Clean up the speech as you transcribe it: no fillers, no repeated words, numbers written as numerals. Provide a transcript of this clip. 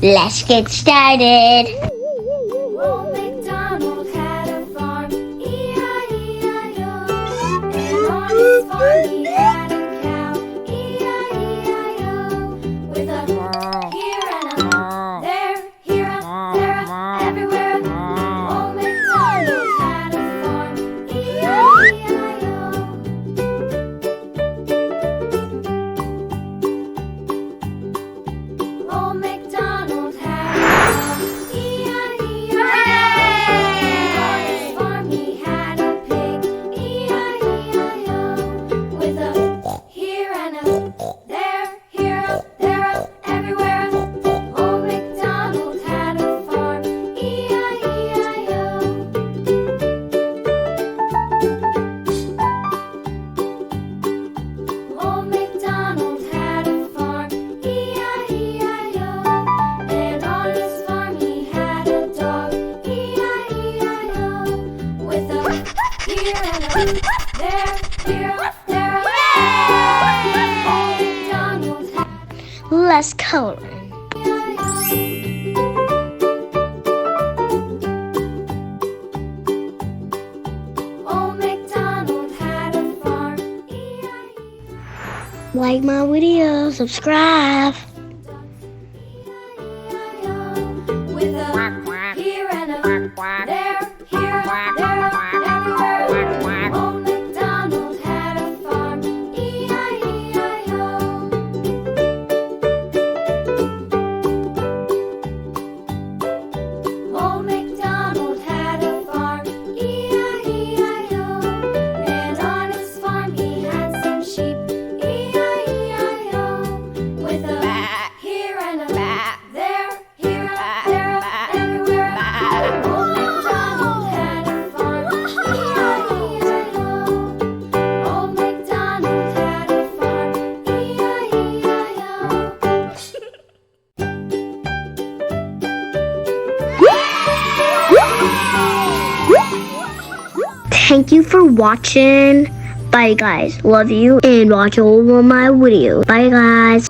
Let's get started. Old MacDonald had a farm, E-I-E-I-O. And on his farm he had a cow, E-I-E-I-O. With a here and a there, here a, there a, everywhere. Old MacDonald had a farm, E-I-E-I-O. Old MacDonald had a farm, E-I-E-I-O. On his farm he had a pig, E-I-E-I-O. With a here and a there, here a, there a, everywhere. Old MacDonald had a farm, E-I-E-I-O. Old MacDonald had a farm, E-I-E-I-O. And on his farm he had a dog, E-I-E-I-O. With a here and a there, here, there, Old MacDonald had Let's color. Old MacDonald had a farm, E-I-E-I-O. Like my video, subscribe. With a here and a there, here, there, everywhere. Old MacDonald had a farm, E-I-E-I-O. Old MacDonald had a farm, E-I-E-I-O. And on his farm he had some sheep, E-I-E-I-O. With a here and a there, here, there, everywhere. Old MacDonald had a farm, E-I-E-I-O. Old MacDonald had a farm, E-I-E-I-O. Thank you for watching. Bye guys. Love you and watch all of my videos. Bye guys.